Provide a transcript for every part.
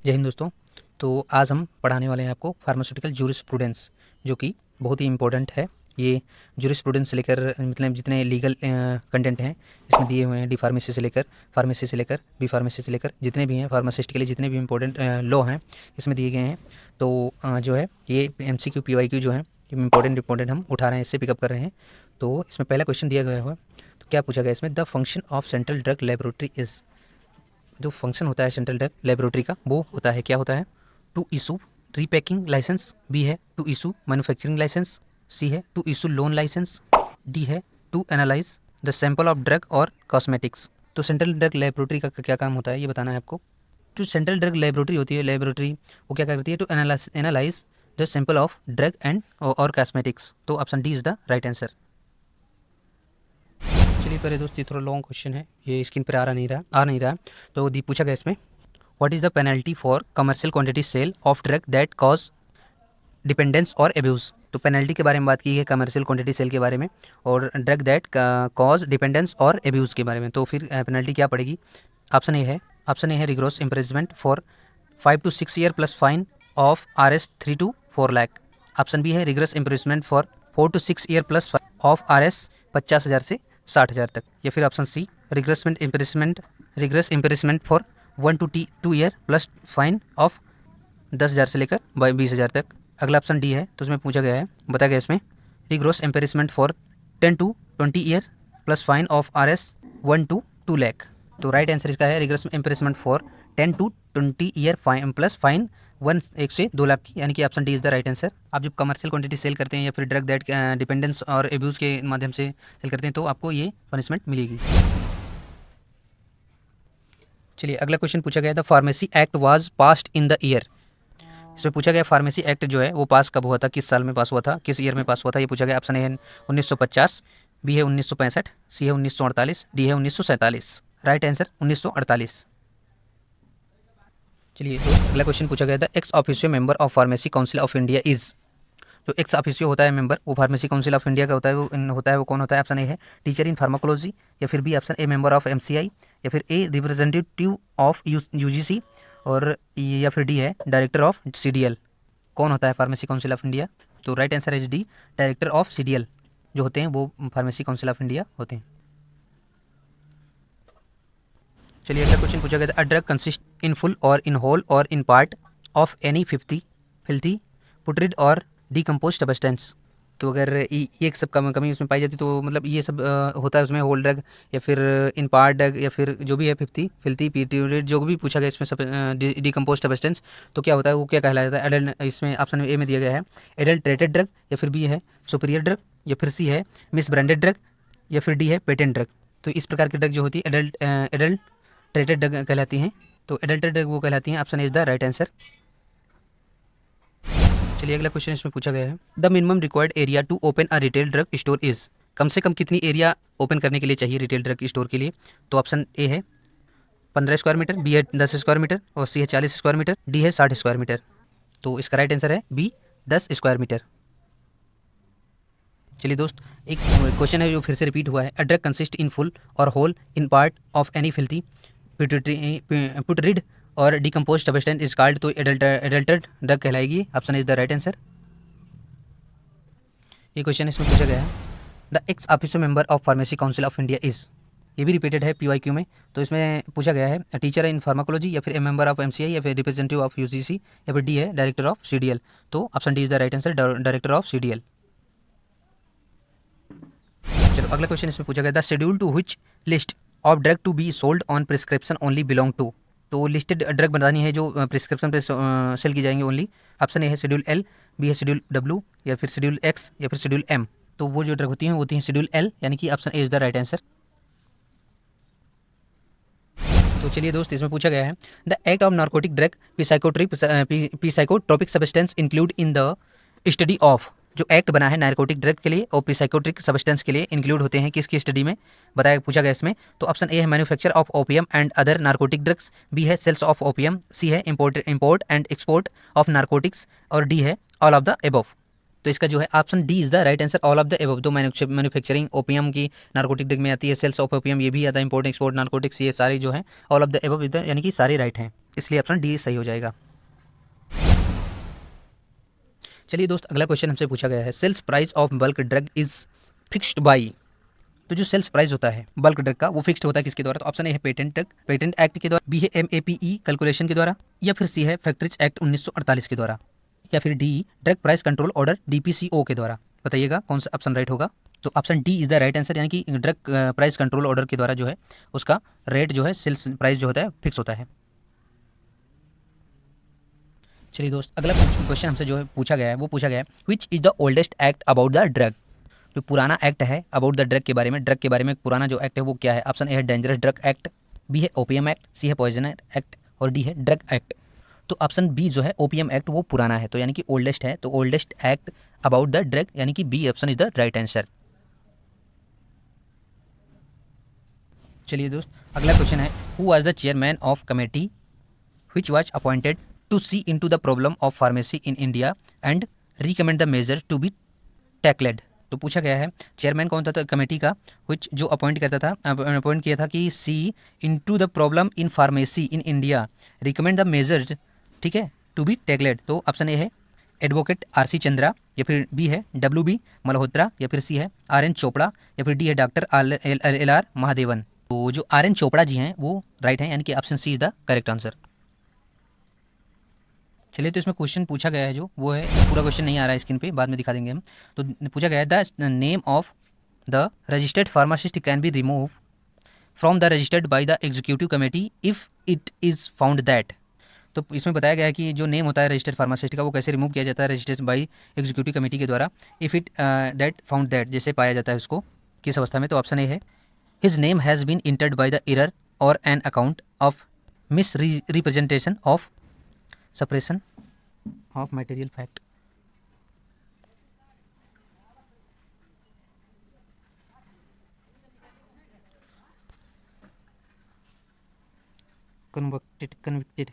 जय हिंद दोस्तों। तो आज हम पढ़ाने वाले हैं आपको फार्मास्यूटिकल जूरिस्प्रूडेंस, जो कि बहुत ही इम्पोर्टेंट है। ये जूरिस्प्रूडेंस से लेकर मतलब जितने लीगल कंटेंट हैं इसमें दिए हुए हैं, डी फार्मेसी से लेकर फार्मेसी से लेकर बी फार्मेसी से लेकर जितने भी हैं फार्मासिस्ट के लिए जितने भी इम्पोर्टेंट लॉ हैं इसमें दिए गए हैं। तो जो है ये MCQ PYQ जो है इम्पोर्टेंट हम उठा रहे हैं, इससे पिकअप कर रहे हैं। तो इसमें पहला क्वेश्चन दिया गया हुआ, तो क्या पूछा गया इसमें, the function of central drug laboratory is. जो फंक्शन होता है सेंट्रल ड्रग लेबोरेटरी का वो होता है, क्या होता है, to issue repacking licence, B है to issue manufacturing licence, C है to issue loan licence, D है to analyse the sample of drug और कॉस्मेटिक्स। तो सेंट्रल ड्रग लेबोरेटरी का क्या काम होता है ये बताना है आपको। जो सेंट्रल ड्रग लेबोरेटरी होती है, लेबोरेटरी वो क्या करती है, to analyse the sample of drug and और कॉस्मेटिक्स। तो option D is the right answer. चलिए पहले दोस्त ये थोड़ा लॉन्ग क्वेश्चन है, ये स्क्रीन पर आ नहीं रहा। तो दी पूछा गया इसमें, what is the penalty for commercial quantity sale of drug that cause dependence और एब्यूज़। तो पेनल्टी के बारे में बात की है, कमर्शियल क्वांटिटी सेल के बारे में, और ड्रग दैट कॉज डिपेंडेंस और एब्यूज़ के बारे में। तो फिर पेनल्टी क्या पड़ेगी। ऑप्शन ए है rigorous imprisonment for 5 to 6 year plus fine of Rs 3 to 4 lakh. Option B है rigorous imprisonment for 4 to 6 year plus of Rs 50,000 से 60,000 तक। या फिर option C rigorous imprisonment for 1 to 2 year plus fine of 10,000 से लेकर 20,000 तक। अगला ऑप्शन डी है, तो उसमें पूछा गया है, बताया गया इसमें, rigorous imprisonment for 10 to 20 year plus fine of Rs 1 to 2 lakh. तो राइट आंसर इसका है rigorous imprisonment for 10 to 20 year fine plus fine 1 से 2 लाख की, यानी कि option D is the right answer. आप जब कमर्शियल क्वांटिटी सेल करते हैं या फिर ड्रग दैट डिपेंडेंस और एब्यूज़ के माध्यम से सेल करते हैं तो आपको ये पनिशमेंट मिलेगी। चलिए अगला क्वेश्चन पूछा गया, the pharmacy act was passed in the year. इसमें पूछा गया फार्मेसी एक्ट जो है वो पास कब हुआ था, किस साल में पास हुआ था, किस ईयर में पास हुआ था, ये पूछा गया। ऑप्शन ए है 1950, बी है 1965, सी है 1948, डी है 1947। Right answer 1948। चलिए अगला क्वेश्चन पूछा गया था, ex officio member of pharmacy council of India is. जो एक्स ऑफिशियो होता है मेंबर वो फार्मेसी काउंसिल ऑफ इंडिया का होता है, वो कौन होता है। ऑप्शन ए है टीचर इन फार्माकोलॉजी, या फिर B option A member of MCI, या फिर ए रिप्रेजेंटेटिव ऑफ UGC, और या फिर डी है डायरेक्टर ऑफ CDL। कौन होता है फार्मेसी काउंसिल ऑफ इंडिया। तो राइट आंसर है डी, डायरेक्टर ऑफ CDL जो होते हैं वो फार्मेसी काउंसिल ऑफ इंडिया होते हैं। चलिए अगला क्वेश्चन पूछा गया था, a drug consist in full और इन होल और in part of any filthy putrid और डिकम्पोज सब्सटेंस। तो अगर ये सब कमी उसमें पाई जाती तो मतलब ये सब होता है उसमें, होल ड्रग या फिर इन पार्ट ड्रग या फिर जो भी है फिल्थी पुट्रिड जो भी पूछा गया इसमें सब डिकम्पोज सब्सटेंस, तो क्या होता है वो क्या कहलाता है। एडल्ट, इसमें ऑप्शन ए में दिया गया है एडल्ट्रेटेड ड्रग, या फिर बी है सुपीरियर ड्रग, या फिर सी है मिस ब्रांडेड ड्रग, या फिर डी है पेटेंट ड्रग। तो इस प्रकार की ड्रग जो होती है एडल्ट्रेटेड ड्रग कहलाती हैं। तो एडल्ट्रेटेड ड्रग वो कहलाती हैं। Option is the right answer. चलिए अगला क्वेश्चन इसमें पूछा गया है, the minimum required area to open a retail drug store is. कम से कम कितनी एरिया ओपन करने के लिए चाहिए रिटेल ड्रग स्टोर के लिए। तो ऑप्शन ए है 15 स्क्वायर मीटर, बी है 10 स्क्वायर मीटर, और सी है 40 स्क्वायर मीटर, डी है 60 स्क्वायर मीटर। तो इसका राइट आंसर है बी 10 स्क्वायर मीटर। चलिए दोस्त एक क्वेश्चन है जो फिर से रिपीट हुआ है, a drug consist in full और whole in part of any filthy putrid और डिकम्पोज सब्सटेंस इज कॉल्ड। तो एडल्टेड ड्रग कहलाएगी। Option is the right answer. ये क्वेश्चन इसमें पूछा गया है, the ex official member of pharmacy council of India is. ये भी रिपीटेड है PYQ में। तो इसमें पूछा गया है टीचर इन फार्माकोलॉजी, या फिर ए मेंबर ऑफ MCI, या फिर रिप्रेजेंटेटिव ऑफ UGC, या फिर डी है डायरेक्टर ऑफ CDL। तो option D is the right answer, director of CDL। चलो अगला क्वेश्चन इसमें पूछा गया, the schedule to which list of drug to be sold on prescription only belong to. तो लिस्टेड ड्रग बतानी है जो प्रिस्क्रिप्शन पे सेल की जाएंगे ओनली। ऑप्शन ए है शेड्यूल L, बी है शेड्यूल W, या फिर शेड्यूल X, या फिर शेड्यूल M। तो वो जो ड्रग होती हैं वो होती हैं शेड्यूल L, यानी कि option A is the right answer. तो चलिए दोस्त इसमें पूछा गया है, the act of narcotic drug psychotropic substance include in the study of. जो एक्ट बना है नार्कोटिक ड्रग के लिए और पीसाइकोट्रिक सब्सटेंस के लिए इंक्लूड होते हैं किसकी स्टडी में, बताया पूछा गया इसमें। तो ऑप्शन ए है manufacture of opium and other narcotic drugs, B है सेल्स ऑफ ओपियम, सी है import and export of narcotics, और डी है ऑल ऑफ द एबव। तो इसका जो है option D is the right answer, all of the above. तो manufacturing opium की नार्कोटिक ड्रग में आती है, सेल्स ऑफ ओपियम ये भी आता है, इंपोर्ट एक्सपोर्ट नार्कोटिक्स, ये सारे जो है ऑल ऑफ द एबव यानी कि सारे राइट हैं। इसलिए ऑप्शन डी सही हो जाएगा। चलिए दोस्त, अगला क्वेश्चन हमसे पूछा गया है, sales price of bulk drug is fixed by. तो जो सेल्स प्राइस होता है बल्क ड्रग का वो फिक्स्ड होता है किसके द्वारा? तो ऑप्शन ए है पेटेंट एक्ट के द्वारा, बी है MAPE कैलकुलेशन के द्वारा, या फिर सी है फैक्ट्रीज एक्ट 1948 के द्वारा, या फिर D drug price control order DPCO के द्वारा। बताइएगा कौन सा ऑप्शन राइट होगा। तो option D is the right answer, यानी कि ड्रग प्राइस कंट्रोल ऑर्डर के द्वारा जो है उसका रेट जो है सेल्स प्राइस जो होता है फिक्स होता है। चलिए दोस्त, अगला क्वेश्चन हमसे जो है पूछा गया है वो पूछा गया है, which is the oldest act about the drug. जो पुराना एक्ट है अबाउट द ड्रग के बारे में, ड्रग के बारे में पुराना जो एक्ट है वो क्या है? ऑप्शन ए है डेंजरस ड्रग एक्ट, बी है ओपीएम एक्ट, सी है पॉइजन एक्ट, और डी है ड्रग एक्ट। तो ऑप्शन बी जो है ओपीएम एक्ट वो पुराना है, तो यानी कि ओल्डेस्ट है, तो oldest act about the drug यानी कि B option is the right answer. चलिए दोस्त, अगला क्वेश्चन है, who was the chairman of committee which was appointed to see into the problem of pharmacy in India and recommend the measures to be tackled। तो पूछा गया है chairman कौन था कमेटी का, which जो अपॉइंट करता था, अपॉइंट किया था कि see into the problem in pharmacy in India, recommend the measures, ठीक है, टू बी टैकलेड। तो ऑप्शन ए है एडवोकेट RC चंद्रा, या फिर बी है WB मल्होत्रा, या फिर सी है RN चोपड़ा, या फिर डी है डॉक्टर LR महादेवन। तो जो RN चोपड़ा जी हैं वो राइट हैं, यानी कि option C is the correct answer. चलिए, तो इसमें क्वेश्चन पूछा गया है जो वो है, पूरा क्वेश्चन नहीं आ रहा है स्क्रीन पे, बाद में दिखा देंगे हम। तो पूछा गया है the name of the registered pharmacist can be remove from the registered by the executive committee if it is found that. तो इसमें बताया गया है कि जो नेम होता है रजिस्टर्ड फार्मासिस्ट का वो कैसे रिमूव किया जाता है रजिस्टर्ड बाय एग्जीक्यूटिव कमेटी के द्वारा, if it that found that, जैसे पाया जाता है उसको किस अवस्था में। तो ऑप्शन ए है his name has been entered by the error और an account of misrepresentation of suppression of material fact। convicted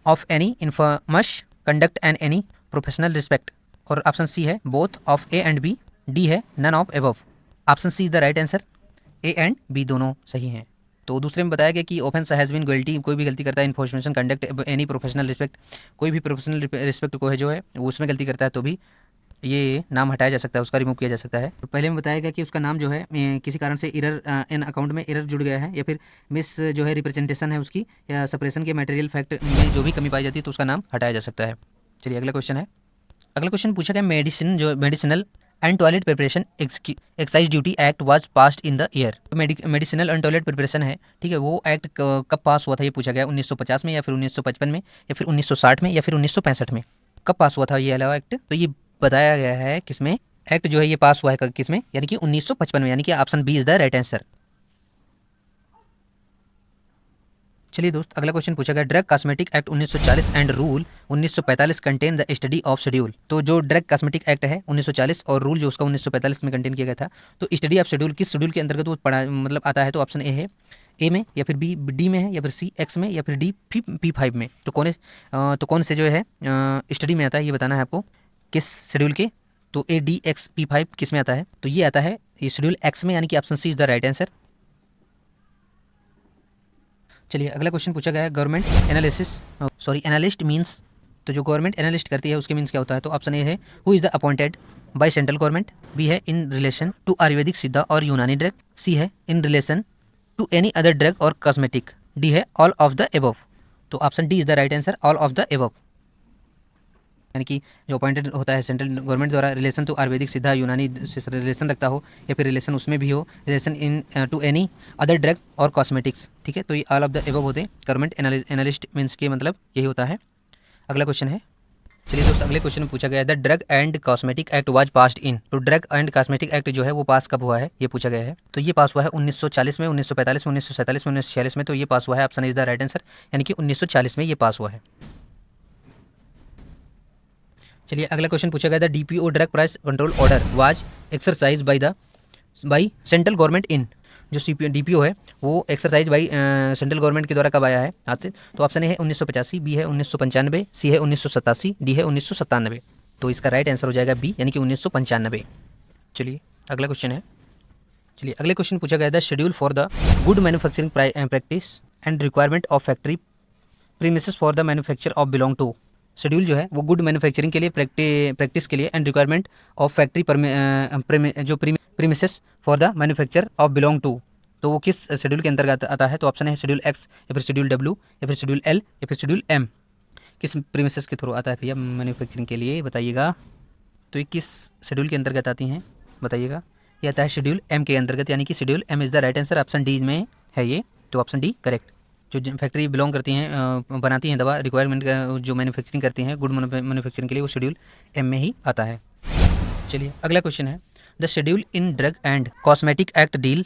of any infamous conduct and any professional respect। और ऑप्शन सी है both of A and B, D है none of above. Option C is the right answer, A and B दोनों सही हैं। तो दूसरे में बताया गया कि ऑफेंस हैज़ बीन गिल्टी, कोई भी गलती करता है, information conduct any professional respect, कोई भी प्रोफेशनल रिस्पेक्ट को है जो है वो उसमें गलती करता है तो भी ये नाम हटाया जा सकता है, उसका रिमूव किया जा सकता है। तो पहले में बताया गया कि उसका नाम जो है किसी कारण से एरर इन अकाउंट में एरर जुड़ गया है, या फिर मिस जो है रिप्रेजेंटेशन है उसकी, या सप्रेशन के मटेरियल फैक्ट में जो भी कमी पाई जाती है तो उसका नाम हटाया जा सकता है। चलिए अगला क्वेश्चन है, अगला क्वेश्चन पूछा गया medicinal and toilet preparation excise duty act was passed in the year. Medicinal and toilet preparation है, ठीक है, वो एक्ट कब पास हुआ था ये पूछा गया, 1950 में, या फिर 1955 में, या फिर 1960 में, या फिर 1965 में, कब पास हुआ था ये वाला एक्ट? तो ये बताया गया है किसमें, एक्ट जो है ये पास हुआ है किसमें, यानी कि 1955 में, यानी कि option B is the right answer. चलिए दोस्त, अगला क्वेश्चन पूछा गया drug cosmetic act 1940 and rule 1945 contain the study of schedule. तो जो ड्रग कॉस्मेटिक एक्ट है 1940 और रूल जो उसका 1945 में कंटेन किया गया था, तो स्टडी ऑफ शेड्यूल किस शेड्यूल के अंतर्गत वो पढ़ा मतलब आता है? तो ऑप्शन ए है ए में, या फिर बी डी में है, या फिर सी एक्स में, या फिर डी P5 में। तो कौन से जो है स्टडी में आता है ये बताना है आपको, किस शेड्यूल के। तो ADXP5 किस में आता है? तो ये आता है ये शेड्यूल एक्स में, यानी कि option C is the right answer. चलिए अगला क्वेश्चन पूछा गया है गवर्नमेंट एनालिस्ट मींस। तो जो गवर्नमेंट एनालिस्ट करती है उसके मींस क्या होता है? तो ऑप्शन ए है who is the appointed by central government, B है इन रिलेशन टू आयुर्वेदिक सिद्धा और यूनानी ड्रग, सी है in relation to any other drug और कॉस्मेटिक, डी है ऑल ऑफ द एबव। तो option D is the right answer, all of the above, यानी कि जो अपॉइंटेड होता है सेंट्रल गवर्नमेंट द्वारा, रिलेशन तो आयुर्वेदिक सिद्धा यूनानी से रिलेशन रखता हो, या फिर रिलेशन उसमें भी हो, relation in to any other drug और कॉस्मेटिक्स, ठीक है। तो ये ऑल ऑफ द एबव होते हैं गवर्नमेंट एनालिस्ट मीन्स के मतलब यही होता है। अगला क्वेश्चन है, चलिए दोस्तों अगले क्वेश्चन में पूछा गया है the drug and cosmetic act was passed in. तो ड्रग एंड कॉस्मेटिक एक्ट जो है वो पास कब हुआ है ये पूछा गया है। तो ये पास हुआ है 1940 में, 1945 में, 1947 में, 1946 में। तो ये पास हुआ है, option is the right answer, यानी कि 1940 में ये पास हुआ है। चलिए अगला क्वेश्चन पूछा गया था DPO drug price control order was exercise by central government in. जो DPO है वो एक्सरसाइज बाय सेंट्रल गवर्नमेंट के द्वारा कब आया है आज से? तो ऑप्शन ए है 1985, बी है 1995, सी है 1987, डी है 1997। तो इसका राइट आंसर हो जाएगा बी, यानी कि 1995। चलिए अगला क्वेश्चन है, चलिए अगले क्वेश्चन पूछा गया था, schedule for the good manufacturing practice and requirement of factory premises for the manufacture of belong to. Schedule जो है वो गुड मैन्युफैक्चरिंग के लिए, प्रैक्टिस के लिए, एंड रिक्वायरमेंट ऑफ फैक्ट्री जो premises for the manufacture of belong to, तो वो किस शेड्यूल के अंतर्गत आता है? तो ऑप्शन है शेड्यूल एक्स, या फिर शेड्यूल डब्ल्यू, या फिर शेड्यूल एल, या फिर शेड्यूल एम। किस प्रीमिसेस के थ्रू आता है भैया मैन्युफैक्चरिंग के लिए, बताइएगा। तो ये किस शेड्यूल के अंतर्गत आती हैं, बताइएगा। ये आता है शेड्यूल एम के अंतर्गत, यानी कि schedule M is the right answer. Option D में है ये, तो ऑप्शन डी करेक्ट। जो फैक्ट्री बिलोंग करती हैं, बनाती हैं दवा, रिक्वायरमेंट का जो मैन्युफैक्चरिंग करती हैं गुड मैन्युफैक्चरिंग के लिए, वो शेड्यूल एम में ही आता है। चलिए अगला क्वेश्चन है, the schedule in drug and cosmetic act deal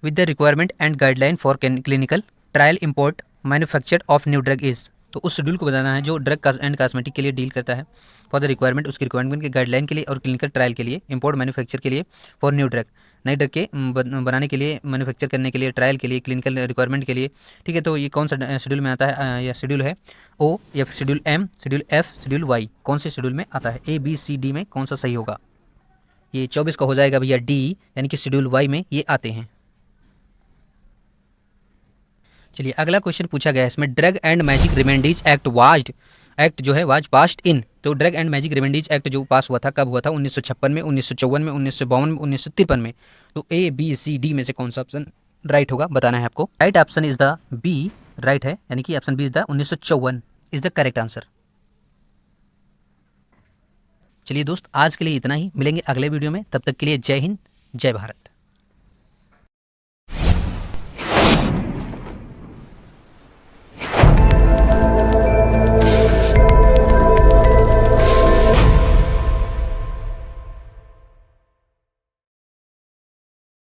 with the requirement and guideline for clinical trial import manufactured of new drug is. तो उस शेड्यूल को बताना है जो ड्रग एंड कॉस्मेटिक के लिए डील करता है, फॉर द रिक्वायरमेंट, उसकी रिक्वायरमेंट के गाइडलाइन के लिए और क्लिनिकल ट्रायल के लिए, इंपोर्ट मैन्युफैक्चर के लिए, फॉर न्यू ड्रग, नई ड्रग के बनाने के लिए, मैन्युफैक्चर करने के लिए, ट्रायल के लिए, क्लिनिकल रिक्वायरमेंट के लिए। ठीक है, तो ये कौन सा शेड्यूल में आता है? यह शेड्यूल है ओ, या फिर schedule M, schedule F, schedule Y, कौन से शेड्यूल में आता है? ए बी सी डी में कौन सा सही होगा? ये 24 का हो जाएगा भैया डी, यानी कि शेड्यूल वाई में ये आते हैं। चलिए अगला क्वेश्चन पूछा गया है इसमें, drug and magic remedies act जो है वाज पास्ड इन। तो drug and magic remedies act जो पास हुआ था, कब हुआ था? 1956 में, 1954 में, 1952 में, 1953 में। तो ए बी सी डी में से कौन सा ऑप्शन राइट होगा, बताना है आपको। Right option is the B, right है, यानी कि option B is the 1954 is the correct answer. चलिए दोस्त, आज के लिए इतना ही, मिलेंगे अगले वीडियो में, तब तक के लिए जय हिंद, जय भारत।